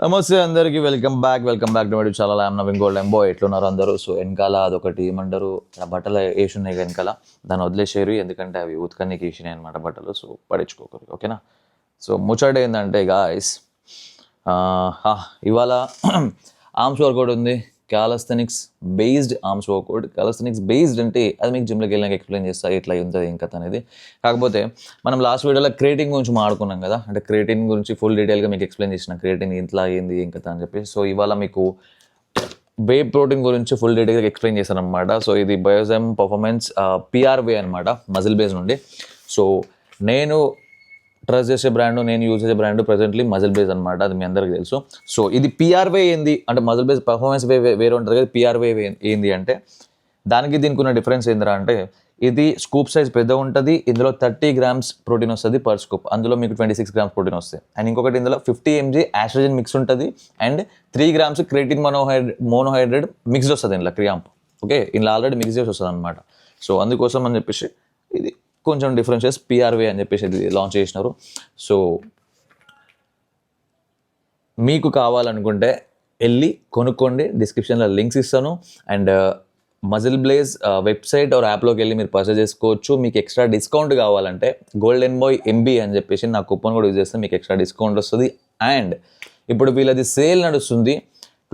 నమస్తే అందరికీ welcome back to my channel. I'm Naveen gold ఎంబో. ఎట్లున్నారు అందరూ? సో వెనకాల అదొకటి ఏమంటారు, బట్టలు వేసి ఉన్నాయి వెనకాల, దాన్ని వదిలేసారు ఎందుకంటే అవి ఉతకనికి వేసినాయి అనమాట బట్టలు. సో పడించుకోకరు, ఓకేనా? సో ముచ్చట ఏంటంటే గాయస్, ఇవాళ ఆర్మ్స్ వర్కౌట్ ఉంది, callisthenics based arms work out. Callisthenics based అంటే అది మీకు జిమ్లోకి వెళ్ళినాక ఎక్స్ప్లెయిన్ చేస్తా ఇట్లా ఉంటుంది ఇంకా అనేది. కాకపోతే మనం లాస్ట్ వీడియోలో క్రియేటిన్ గురించి మాట్లాడుకున్నాం కదా, అంటే క్రియేటిన్ గురించి ఫుల్ డీటెయిల్గా మీకు ఎక్స్ప్లెయిన్ చేసిన, క్రియేటిన్ ఇంట్లో ఏంది ఇంకా అని చెప్పి. సో ఇవాళ మీకు వే ప్రోటీన్ గురించి ఫుల్ డీటెయిల్గా ఎక్స్ప్లెయిన్ చేశాను అనమాట. సో ఇది బయోజైమ్ పర్ఫార్మెన్స్ PRWay అనమాట, మజిల్ బేస్ నుండి. సో నేను ట్రస్ట్ చేసే బ్రాండ్, నేను యూజ్ చేసే బ్రాండ్ ప్రజెంట్లీ మజిల్ బేస్ అనమాట, అది మీ అందరికీ తెలుసు. సో ఇది PRWay ఏంది అంటే, మజిల్ బేస్ పర్ఫార్మెన్స్ వేరే ఉంటుంది కదా, PRWay ఏంది అంటే దానికి దీనికి ఉన్న డిఫరెన్స్ ఏందిరా అంటే, ఇది స్కూప్ సైజ్ పెద్ద ఉంటుంది, ఇందులో 30 grams ప్రోటీన్ వస్తుంది పర్ స్కూప్, అందులో మీకు 26 grams ప్రోటీన్ వస్తాయి. అండ్ ఇంకొకటి ఇందులో 50 mg ఆస్ట్రోజన్ మిక్స్ ఉంటుంది and 3 grams creatine monohydrate mixed వస్తుంది ఇందులో, క్రియాంప్. ఓకే, ఇందులో ఆల్రెడీ మిక్స్ చేసి వస్తుంది అనమాట. సో అందుకోసం అని చెప్పేసి ఇది కొంచెం డిఫరెన్షియస్ PRWay అని చెప్పేసి ఇది లాంచ్ చేసినారు. సో మీకు కావాలనుకుంటే వెళ్ళి కొనుక్కోండి, డిస్క్రిప్షన్లో లింక్స్ ఇస్తాను. And muscle blaze website or యాప్లోకి వెళ్ళి మీరు పర్చేస్ చేసుకోవచ్చు. మీకు ఎక్స్ట్రా డిస్కౌంట్ కావాలంటే గోల్డెన్ బాయ్ MB అని చెప్పేసి నా కూపన్ కూడా యూజ్ చేస్తే మీకు ఎక్స్ట్రా డిస్కౌంట్ వస్తుంది. అండ్ ఇప్పుడు వీళ్ళది సేల్ నడుస్తుంది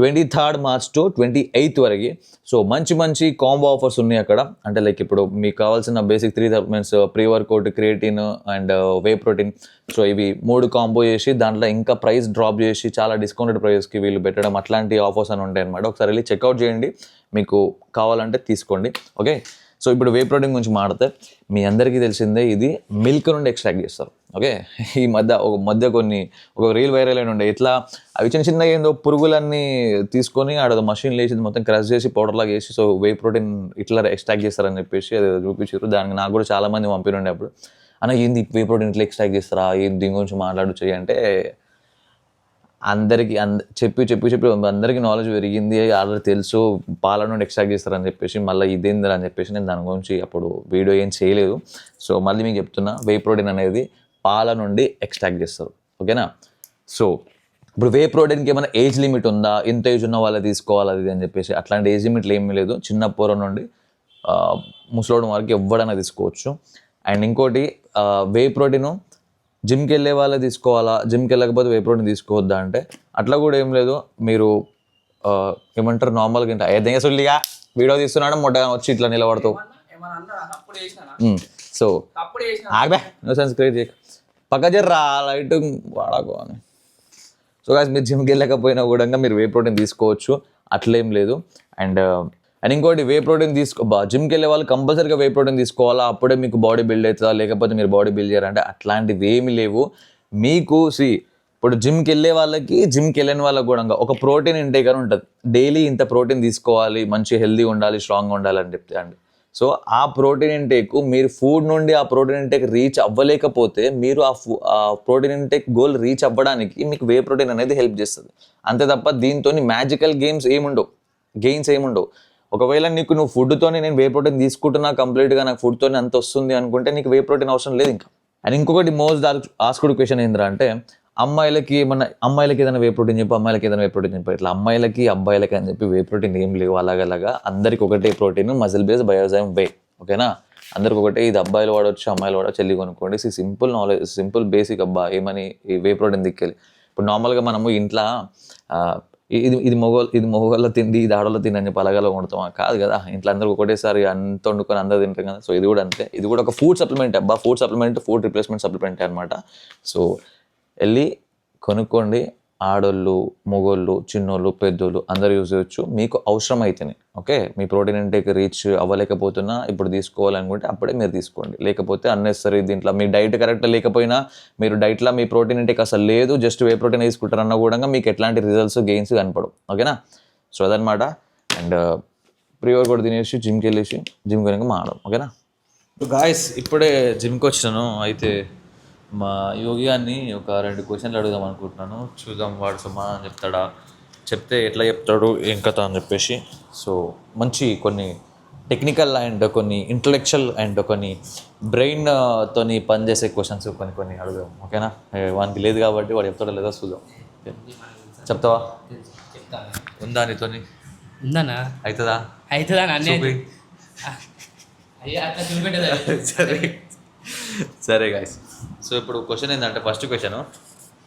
23rd March to 28th వరకు. సో మంచి కాంబో ఆఫర్స్ ఉన్నాయి అక్కడ. అంటే లైక్ ఇప్పుడు మీకు కావాల్సిన basic 3 supplements, pre workout, creatine and whey protein, so ఇవి 3 కాంబో చేసి దాంట్లో ఇంకా ప్రైస్ డ్రాప్ చేసి చాలా డిస్కౌంటెడ్ ప్రైస్కి వీళ్ళు పెట్టడం, అట్లాంటి ఆఫర్స్ అని ఉంటాయి అనమాట. ఒకసారి వెళ్ళి చెక్అవుట్ చేయండి, మీకు కావాలంటే తీసుకోండి. ఓకే, సో ఇప్పుడు వే ప్రోటీన్ గురించి మాట్లాడితే మీ అందరికీ తెలిసిందే, ఇది మిల్క్ నుండి ఎక్స్ట్రాక్ట్ చేస్తారు. ఓకే, ఈ మధ్య ఒక రీల్ వైరల్ అయిన ఉండే, ఇట్లా అవి చిన్న ఏందో పురుగులన్నీ తీసుకొని ఆడ మషిన్ లేచి మొత్తం క్రష్ చేసి పౌడర్ లాగా వేసి, సో వే ప్రోటీన్ ఇట్లా ఎక్స్ట్రాక్ట్ చేస్తారని చెప్పేసి అది చూపించారు. దానికి నాకు కూడా చాలా మంది పంపిణీ అప్పుడు, అన్న ఏంది వే ప్రోటీన్ ఇట్లా ఎక్స్ట్రాక్ట్ చేస్తారా, ఏంది దీని గురించి మాట్లాడు చేయంటే అందరికీ చెప్పి అందరికీ నాలెడ్జ్ పెరిగింది, ఆల్రెడీ తెలుసు పాల నుండి ఎక్స్ట్రాక్ట్ చేస్తారని చెప్పేసి. మళ్ళీ ఇదేందని అని చెప్పేసి నేను దాని గురించి అప్పుడు వీడియో ఏం చేయలేదు. సో మళ్ళీ మీకు చెప్తున్నా, వే ప్రోటీన్ అనేది పాల నుండి ఎక్స్ట్రాక్ట్ చేస్తారు. ఓకేనా? సో ఇప్పుడు వే ప్రోటీన్కి ఏమైనా ఏజ్ లిమిట్ ఉందా, ఇంత ఏజ్ ఉన్న వాళ్ళే తీసుకోవాలి అది అని చెప్పేసి, అట్లాంటి ఏజ్ లిమిట్లు ఏమీ లేదు. చిన్న పూర నుండి ముసలోడు వరకు ఎవడైనా తీసుకోవచ్చు. అండ్ ఇంకోటి, వే ప్రోటీను జిమ్కి వెళ్ళే వాళ్ళే తీసుకోవాలా, జిమ్కి వెళ్ళకపోతే వే ప్రోటీన్ తీసుకోవద్దా అంటే అట్లా కూడా ఏం లేదు. మీరు ఏమంటారు, నార్మల్గా ఇంట ఏదైనా సుల్లిగా వీడియో తీస్తున్నాడు మొట్టగా వచ్చి ఇట్లా నిలబడతావు. సో ఆగ్బే నో సెన్స్ క్రియేట్ చేయక, పక్క జర్రా లైట్ వాడకు అని. సో గాయ్స్, మీరు జిమ్కి వెళ్ళకపోయినా కూడా మీరు వే ప్రోటీన్ తీసుకోవచ్చు, అట్లేం లేదు. అండ్ ఇంకోటి, వే ప్రోటీన్ జిమ్కి వెళ్ళే వాళ్ళు కంపల్సరీగా వే ప్రోటీన్ తీసుకోవాలా, అప్పుడే మీకు బాడీ బిల్డ్ అవుతుందా, లేకపోతే మీరు బాడీ బిల్డ్ చేయాలంటే అట్లాంటివి ఏమి లేవు మీకు. ఇప్పుడు జిమ్కి వెళ్ళే వాళ్ళకి, జిమ్కి వెళ్ళని వాళ్ళకి కూడా ఒక ప్రోటీన్ ఇంటేక్ అని ఉంటుంది. డైలీ ఇంత ప్రోటీన్ తీసుకోవాలి, మంచి హెల్దీ ఉండాలి, స్ట్రాంగ్గా ఉండాలి అని చెప్తే అండి. సో ఆ ప్రోటీన్ ఇంటేక్, మీరు ఫుడ్ నుండి ఆ ప్రోటీన్ ఇంటేక్ రీచ్ అవ్వలేకపోతే, మీరు ఆ ప్రోటీన్ ఇంటేక్ గోల్ రీచ్ అవ్వడానికి మీకు వే ప్రోటీన్ అనేది హెల్ప్ చేస్తుంది. అంతే తప్ప దీంతో మ్యాజికల్ గెయిన్స్ ఏముండవు. ఒకవేళ నువ్వు ఫుడ్తోనే నేను వే ప్రోటీన్ తీసుకుంటున్నా కంప్లీట్గా, నాకు ఫుడ్తోనే అంత వస్తుంది అనుకుంటే నీకు వే ప్రోటీన్ అవసరం లేదు ఇంకా. అండ్ ఇంకొకటి మోస్ట్ ఆస్క్డ్ క్వశ్చన్ ఏంద్రా అంటే, అమ్మాయిలకి ఏదైనా వే ప్రోటీన్ చెప్పి, అమ్మాయిలకి ఏదైనా వే ప్రోటీన్ చెప్పి, ఇట్లా అమ్మాయిలకి అబ్బాయిలకి అని చెప్పి వే ప్రోటీన్ ఏం లేవు. అలాగలాగా అందరికి ఒకటే ప్రోటీన్, మజిల్ బేస్ బయోజైమ్ వే. ఓకేనా? అందరికి ఒకటే, ఇది అబ్బాయిలు వాడవచ్చు, అమ్మాయిలు వాడవచ్చు, చెల్లి కొనుక్కోండి. సింపుల్ నాలెడ్జ్, సింపుల్ బేసిక్ అబ్బా. ఏమని ఈ వే ప్రోటీన్ దిక్కెళ్ళి ఇప్పుడు నార్మల్గా మనము ఇంట్లో ఇది మొగోళ్ళ తిండి, ఇది ఆడోళ్ళ తిండి అని చెప్పి అలాగలా వండుతాం కాదు కదా. ఇంట్లో అందరికి ఒకటేసారి అంత వండుకొని అందరూ తింటాం కదా. సో ఇది కూడా అంతే, ఇది కూడా ఒక ఫుడ్ సప్లిమెంట్ అబ్బా. ఫుడ్ రిప్లేస్మెంట్ సప్లిమెంట్ అనమాట. సో వెళ్ళి కొనుక్కోండి. ఆడోళ్ళు, మొగోళ్ళు, చిన్నోళ్ళు, పెద్దోళ్ళు అందరూ యూజ్ చేయొచ్చు, మీకు అవసరం అయితేనే. ఓకే, మీ ప్రోటీన్ ఇంటేక్ రీచ్ అవ్వలేకపోతున్నా ఇప్పుడు తీసుకోవాలనుకుంటే అప్పుడే మీరు తీసుకోండి. లేకపోతే అన్నెసరీ దీంట్లో మీ డైట్ కరెక్ట్ లేకపోయినా, మీరు డైట్లో మీ ప్రోటీన్ ఇంటేక్ అసలు లేదు, జస్ట్ వే ప్రోటీన్ తీసుకుంటారన్నా కూడా మీకు ఎట్లాంటి రిజల్ట్స్, గెయిన్స్ కనపడవు. ఓకేనా? సో అదనమాట. అండ్ ప్రీ వర్కౌట్ తినేసి జిమ్కి వెళ్ళేసి జిమ్ కనుక మాడడం. ఓకేనా? గాయస్, ఇప్పుడే జిమ్కి వచ్చాను. అయితే మా యోగి గారిని ఒక 2 క్వశ్చన్లు అడుగుదాం అనుకుంటున్నాను. చూద్దాం వాడు సమాధానం చెప్తాడా, చెప్తే ఎట్లా చెప్తాడు, ఏం కథ అని చెప్పేసి. సో మంచి కొన్ని టెక్నికల్ అండ్ కొన్ని ఇంటలెక్చువల్ అండ్ కొన్ని బ్రెయిన్ తోని పనిచేసే క్వశ్చన్స్ కొన్ని అడుగుదాం. ఓకేనా? వానికి లేదు కాబట్టి వాడు చెప్తాడో లేదో చూద్దాం. చెప్తావా? చెప్తాను. ఉందా నీతోని? ఉందన్నా? అవుతుందా? అవుతుందా అన్నీ? చూపి. అయ్యా అట్లా చూపెట్టేది. సరే సరే గాయస్. సో ఇప్పుడు క్వశ్చన్ ఏంటంటే, ఫస్ట్ క్వశ్చన్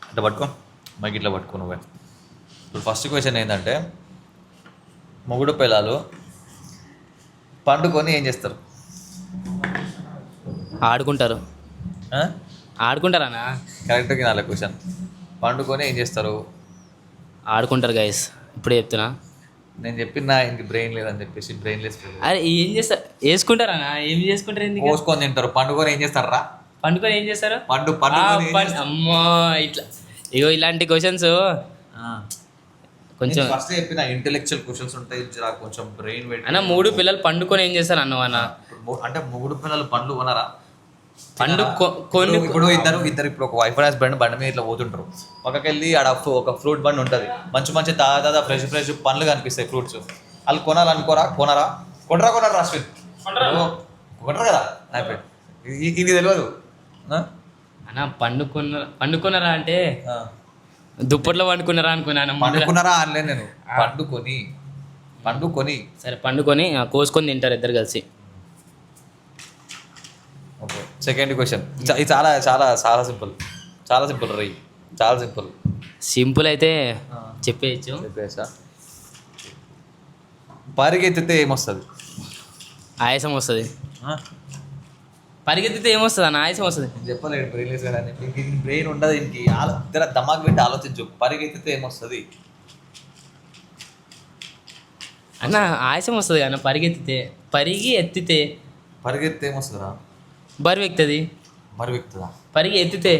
అంటే పట్టుకో, మైక్ ఇట్లా పట్టుకో నువ్వే. ఇప్పుడు ఫస్ట్ క్వశ్చన్ ఏంటంటే, మొగుడు పిల్లలు పండుకొని ఏం చేస్తారు? ఆడుకుంటారు. ఆడుకుంటారన్నా? కరెక్ట్గా నాలుగు క్వశ్చన్. పండుకొని ఏం చేస్తారు? ఆడుకుంటారు గైస్. ఇప్పుడే చెప్తున్నా. నేను చెప్పిన ఇంక బ్రెయిన్ లేదని చెప్పేసి బ్రెయిన్లెస్. అరే ఏం చేస్తారు? వేసుకుంటారన్నా? ఏం చేసుకుంటారు? ఎందుకు పోసుకొని తింటారు. పండుకొని ఏం చేస్తారా? పండుకొని ఏం చేస్తారు? అమ్మో ఇట్లా ఇగో ఇలాంటి క్వశ్చన్స్ కొంచెం ఫస్ట్ చెప్పిన ఇంటెలెక్చువల్ క్వశ్చన్స్ ఉంటాయి, కొంచెం బ్రెయిన్ వెయిట్. అన్న 3 పిల్లలు పండుకొని ఏం చేస్తారు అన్న అన్న? అంటే 3 పిల్లలు పండ్లు కొనరా? పండు కొన్ని ఇప్పుడు ఇద్దరు ఇప్పుడు ఒక వైఫ్ అండ్ హస్బెండ్ బండి మీద ఇట్లా పోతుంటారు. పక్కకెళ్ళి ఆడ ఒక ఫ్రూట్ బండి ఉంటుంది, మంచి మంచి తాజా ఫ్రెష్ పండ్లు కనిపిస్తాయి, ఫ్రూట్స్. వాళ్ళు కొనాలనుకోరా? కొనరా? కొనరా అశ్విన్? కొనరు కదా. ఇది తెలియదు అన్న. పండుకున్నారా అంటే దుప్పట్లో పండుకున్నారా అనుకున్నాను. పండుకున్నారా అనలే నేను. పండుకొని సరే పండుకొని కోసుకొని తింటారు ఇద్దరు కలిసి. ఓకే. సెకండ్ క్వశ్చన్ ఇది చాలా చాలా చాలా సింపుల్. చాలా సింపుల్ రై, చాలా సింపుల్. సింపుల్ అయితే చెప్పేయచ్చు. చెప్పేసా? పరిగెత్తితే ఏమొస్తుంది? ఆయాసం వస్తుంది. పరిగెత్తితే ఏమొస్తుంది అన్న? ఆయాసం వస్తుంది. నేను చెప్పలేదు బ్రెయిన్లెస్ కదా. బ్రెయిన్ ఉండదు దీనికి. ఇద్దరు దమాగ్ పెట్టి ఆలోచించు. పరిగెత్తితే ఏమొస్తుంది అన్న? ఆయాసం వస్తుంది అన్న. పరిగెత్తితే ఏమొస్తుందిరా? బరువు ఎక్కుతుంది. ఎక్కుతుందా? ఎత్తితే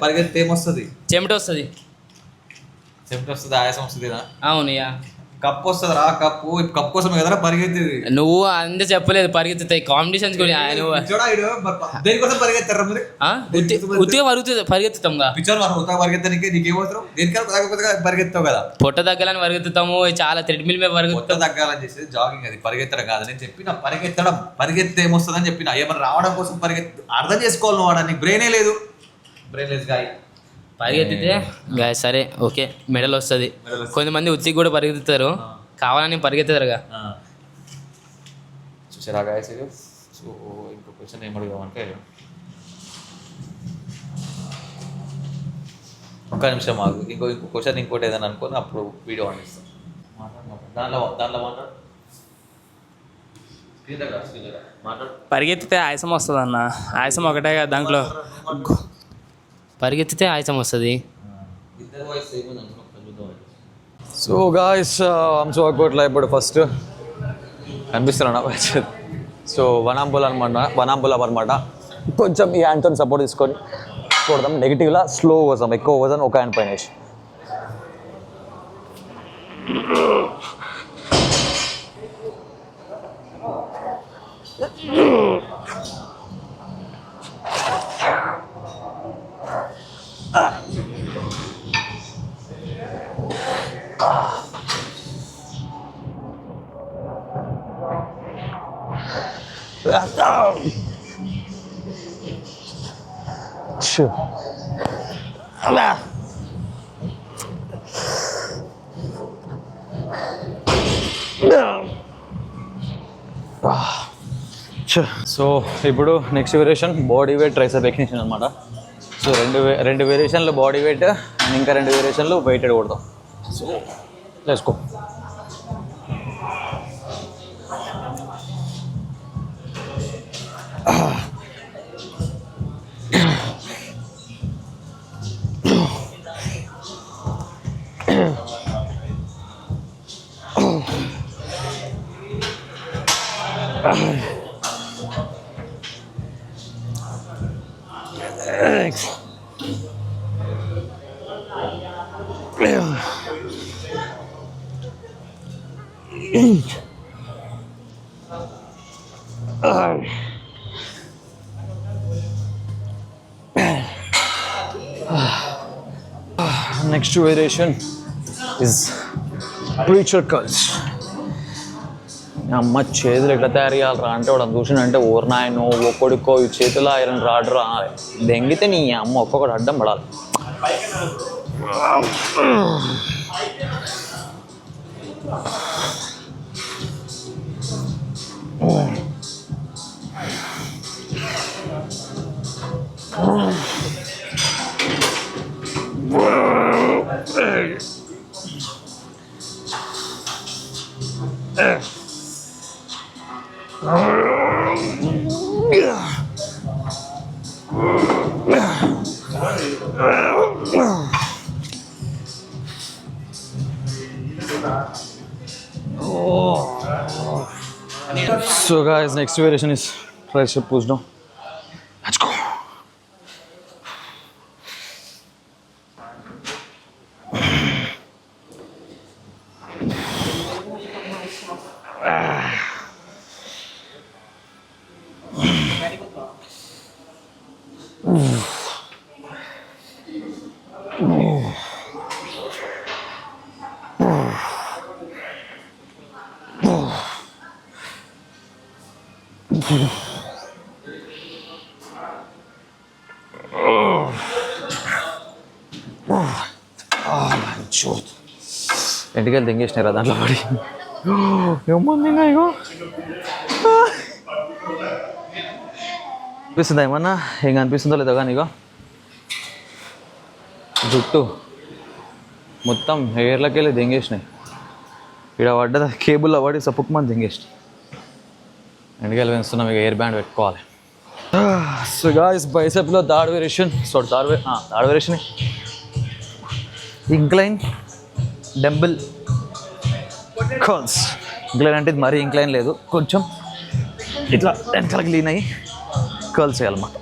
పరిగెత్తితే ఏమొస్తుంది? చెమట వస్తుంది. ఆయాసం వస్తుంది. అవునయ్యా. కప్పు వస్తుంది రా. కప్పు కోసం కదరా పరిగెత్తేది. నువ్వు అంతే చెప్పలేదు. పరిగెత్తుతాయి కాంపిటీషన్స్ కూడా. దేనికోసం పరిగెత్తారా మరి? ఉత్తిగా పరిగెత్తుతాం పరిగెత్తడానికి నీకేమవుతారు? పరిగెత్తావు కదా. పొట్ట తగ్గాలని పరిగెత్తుతాము. చాలా థ్రెడ్మిల్ మీద పొట్ట తగ్గాలని చేసేది జాగింగ్. అది పరిగెత్తడం కాదు. నేను చెప్పిన పరిగెత్తే ఏమొస్తుందని చెప్పిన. ఏమన్నా రావడం కోసం అర్థం చేసుకోవాలి నువ్వు. నీకు బ్రెయినే లేదు. Brainless guy. పరిగెత్తితే సరే ఓకే మెడల్ వస్తుంది. కొంతమంది ఉత్తికి కూడా పరిగెత్తుతారు. కావాలని పరిగెత్తారుగా. చూసారా గాయస్? సో ఇంకో క్వశ్చన్ ఏమడుగుదామంటే, ఒక్క నిమిషం ఆగు. ఇంకో క్వశ్చన్ ఇంకోటి ఏదైనా అనుకోని అప్పుడు వీడియో ఆన్ చేస్తాం. దాంట్లో మాట్లాడు. పరిగెత్తితే ఆయాసం వస్తుంది అన్న. ఆయాసం ఒకటే కదా దాంట్లో. పరిగెత్తితే ఆయాసం వస్తుంది. సో గాయస్ హంసవాకోట్ల ఇప్పుడు ఫస్ట్ కనిపిస్తున్నా. సో వనాంబుల అనమాట. కొంచెం ఈ హ్యాండ్తో సపోర్ట్ తీసుకొని కొడదాం. నెగిటివ్లా స్లో వస్తాం. ఎక్కువ వజన్ ఒక హ్యాండ్ పైన వేసి. సో ఇప్పుడు next variation body weight tricep extension అనమాట. సో రెండు వేరియేషన్లు బాడీ వెయిట్ అండ్ ఇంకా 2 వేరియేషన్లు వెయిటెడ్ కొడతాం. So let's go. Next variation is preacher curls. అమ్మ చేతులు ఎట్లా తయారు చేయాలరా అంటే వాడు చూసినంటే ఓర్నాయనో ఒక్కడికో ఈ చేతిలో ఐరన్ రాడ్ రా దెంగితే నీ అమ్మ ఒక్కొక్కటి అడ్డం పడాలి. So guys, next variation is tricep push down. Let's go. ఎంటికలు తెంగేసినారా దాంట్లో పడి ఏముంది ఇగో అనిపిస్తుందా ఏమన్నా ఏం అనిపిస్తుందో లేదో కానీ ఇగో జుట్టు మొత్తం హెయిర్లోకి వెళ్ళి దెంగేసినాయి. ఇక్కడ పడ్డది కేబుల్లో పడి సపుక్మని దెంగేసినాయి. ఎంటికలు పెంచుతున్నాం ఇక ఎయిర్ బ్యాండ్ పెట్టుకోవాలి. సో గాయ్స్ బైసెప్లో third variation third variation incline dumbbell curls. Incline అంటే ఇది మరీ ఇంక్లైన్ లేదు, కొంచెం ఇట్లా వెనకాలకి లీన్ అయ్యి కర్ల్స్ చేయాలన్నమాట.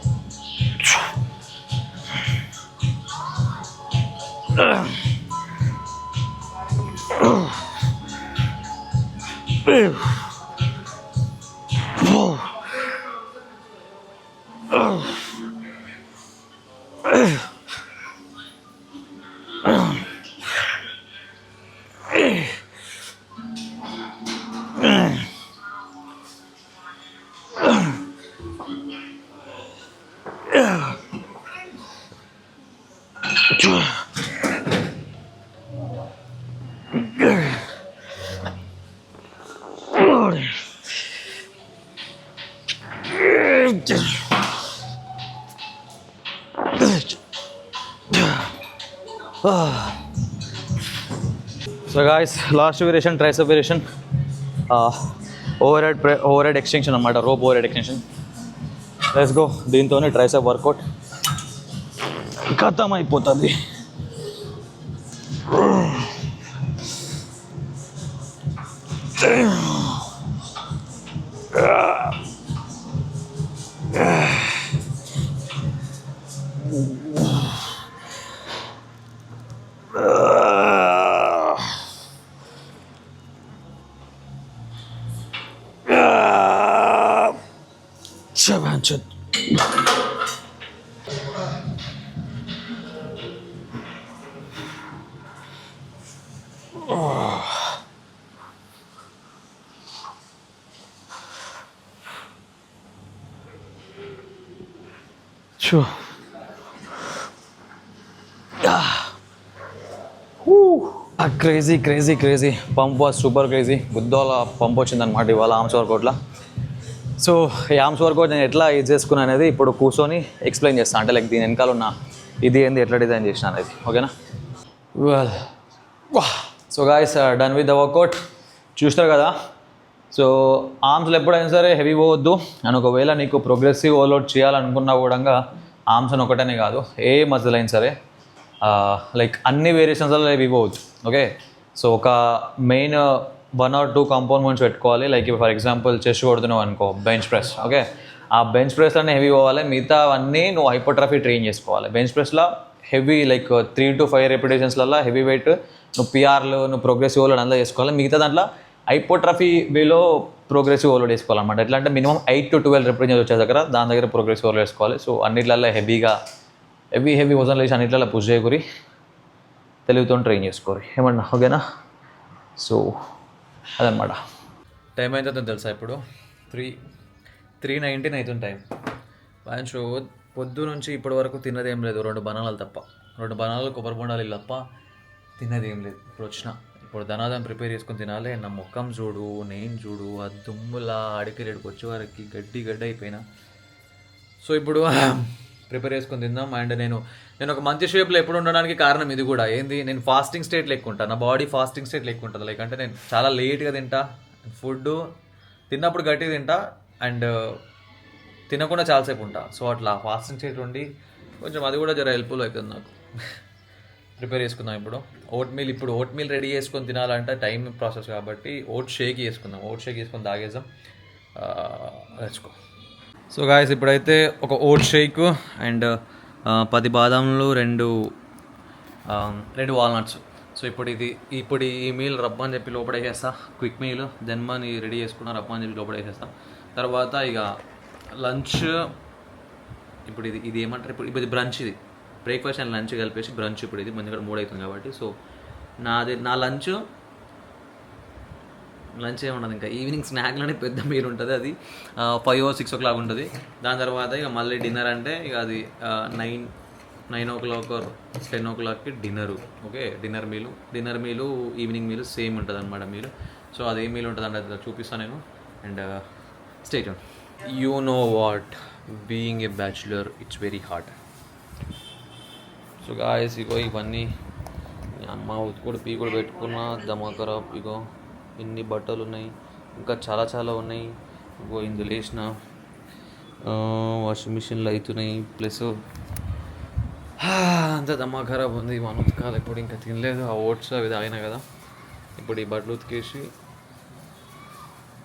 So guys, last variation tricep variation, overhead extension అన్నమాట, rope overhead extension. Let's go. దీంతోనే tricep workout ఖతం అయిపోతుంది. Sure. Crazy pump was super crazy. బుద్ధోల పంప్ వచ్చిందనమాట ఇవాళ ఆర్మ్స్ వర్కౌట్లో. సో ఈ ఆర్మ్స్ వర్కౌట్ నేను ఎట్లా ఇది చేసుకున్నాను అనేది ఇప్పుడు కూర్చొని ఎక్స్ప్లెయిన్ చేస్తాను. అంటే లైక్ దీని వెనకాల ఉన్న ఇది ఏంది, ఎట్లా డిజైన్ చేసిన అనేది. ఓకేనా? Well, so guys done with the work out. చూస్తారు కదా. సో ఆర్మ్స్లో ఎప్పుడైనా సరే హెవీ పోవద్దు. అండ్ ఒకవేళ నీకు ప్రోగ్రెసివ్ ఓవర్లోడ్ చేయాలనుకున్నా కూడా ఆర్మ్స్ అని ఒకటనే కాదు, ఏ మజిల్ అయినా సరే లైక్ అన్ని వేరియేషన్స్లో హెవీ పోవచ్చు. ఓకే, సో ఒక మెయిన్ 1 or 2 కాంపోనెంట్స్ పెట్టుకోవాలి. లైక్ ఫర్ ఎగ్జాంపుల్ చెస్ట్ కొడుతున్నావు అనుకో, బెంచ్ ప్రెస్. ఓకే, ఆ బెంచ్ ప్రెస్లోనే హెవీ పోవాలి. మిగతా అవన్నీ నువ్వు హైపోట్రఫీ ట్రైన్ చేసుకోవాలి. బెంచ్ ప్రెస్లో హెవీ లైక్ 3 to 5 రెపిటేషన్స్లలో హెవీ వెయిట్ నువ్వు పిఆర్లు, నువ్వు ప్రోగ్రెసివ్ ఓవర్లోడ్ అందులో చేసుకోవాలి. మిగతా దాంట్లో హైపోట్రఫీ వేలో ప్రోగ్రెసివ్ ఓవర్లోడ్ వేసుకోవాలన్నమాట. ఎట్లా అంటే మినిమం 8 to 12 రెపిటేషన్స్ వచ్చే దగ్గర దాని దగ్గర ప్రోగ్రెసివ్ ఓవర్లోడ్ వేసుకోవాలి. సో అన్నిట్లలో హెవీ వజన్ లేచి అన్నిట్లలో పుష్ చేయకూరి, తెలివితో ట్రైన్ చేసుకోరు ఏమన్నా. ఓకేనా? సో అదనమాట. టైం అయితే తెలుసా ఇప్పుడు 3:19 అవుతుంది టైం. సో పొద్దు నుంచి ఇప్పటి వరకు తిన్నది ఏం లేదు, 2 బనానాలు తప్ప. 2 బనానాలు కొబ్బరి బొండాలు తప్ప తిన్నది ఏం లేదు. ఇప్పుడు ధనాదం ప్రిపేర్ చేసుకొని తినాలి. నా ముఖం చూడు, నేను చూడు, ఆ దుమ్ములా అడికి వచ్చే వరకు గడ్డి అయిపోయినా. సో ఇప్పుడు ప్రిపేర్ చేసుకొని తిందాం. అండ్ నేను ఒక మంచి షేప్లో ఎప్పుడు ఉండడానికి కారణం ఇది కూడా. ఏంది, నేను ఫాస్టింగ్ స్టేట్ లెక్కుంటా, నా బాడీ ఫాస్టింగ్ స్టేట్ లెక్కుంటుంది. లైక్ అంటే నేను చాలా లేట్గా తింటా, ఫుడ్ తిన్నప్పుడు గట్టిగా తింటా అండ్ తినకుండా చాలాసేపు ఉంటా. సో అట్లా ఫాస్టింగ్ స్టేట్ ఉండి కొంచెం అది కూడా జర హెల్ప్ఫుల్ అవుతుంది నాకు. ప్రిపేర్ చేసుకుందాం ఇప్పుడు ఓట్ మీల్ రెడీ చేసుకొని తినాలంటే టైం ప్రాసెస్ కాబట్టి ఓట్ షేక్ చేసుకొని తాగేసాం. తెచ్చుకో. సో గాయస్ ఇప్పుడైతే ఒక ఓట్ షేక్ అండ్ 10 బాదాంలు, 2 వాల్నట్స్. సో ఇప్పుడు ఈ మీల్ రబ్బా అని చెప్పి లోపడేసేస్తా, క్విక్ మీల్. జన్మని రెడీ చేసుకున్నా, రబ్బా అని చెప్పి లోపడేసేస్తా. తర్వాత ఇక లంచ్. ఇప్పుడు ఇది ఏమంటారు, ఇప్పుడు ఇది బ్రంచ్. ఇది బ్రేక్ఫాస్ట్ అండ్ లంచ్ కలిపేసి బ్రంచ్. ఇప్పుడు ఇది మంచిగా 3 అవుతుంది కాబట్టి. సో నా లంచ్ ఏముండదు, ఇంకా ఈవినింగ్ స్నాక్లోనే పెద్ద మీల్ ఉంటుంది. అది 5 or 6 o'clock ఉంటుంది. దాని తర్వాత ఇక మళ్ళీ డిన్నర్ అంటే ఇక అది 9 o'clock or 10 o'clockకి డిన్నరు. ఓకే, డిన్నర్ మీలు ఈవినింగ్ మీలు సేమ్ ఉంటుంది అనమాట మీలు. సో అది ఏ మీల్ ఉంటుంది అంటే చూపిస్తాను నేను. And stay tune. You know what, being a bachelor it's very hard. So guys ఇగో ఇవన్నీ అమ్మ ఉతుకుడు పీకుడు పెట్టుకున్న దమాకరా. ఇగో ఇన్ని బట్టలు ఉన్నాయి, ఇంకా చాలా ఉన్నాయి. ఇగో ఇందులో వేసిన వాషింగ్ మిషన్లు అవుతున్నాయి. ప్లస్ అంత దమ్మా ఖరాబ్ ఉంది. మన ఉతకాలి ఇప్పుడు, ఇంకా తినలేదు. ఆ ఓట్స్ అవి తాగినా కదా. ఇప్పుడు ఈ బట్టలు ఉతికేసి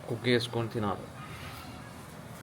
కుక్ చేసుకొని తినాలి.